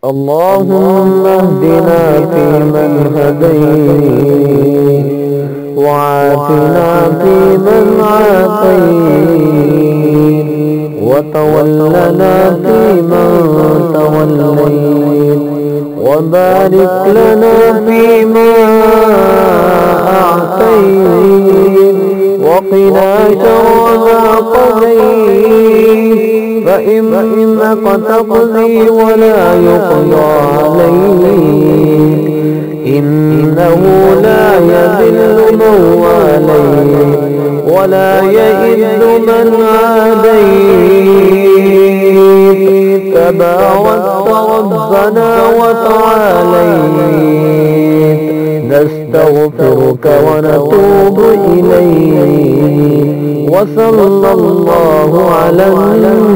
اللهم اهدنا فيمن هديت، وعافنا فيمن عافيت، وتولنا فيمن توليت، وبارك لنا فيما أعطيت، وقنا شر ما قضيت، فإنك تقضي ولا يقضى عليك، إنه لا يذل من واليت ولا يئذ من عاديت، تباركت ربنا وتعاليت، نستغفرك ونتوب إليك، وصلى الله على النبي.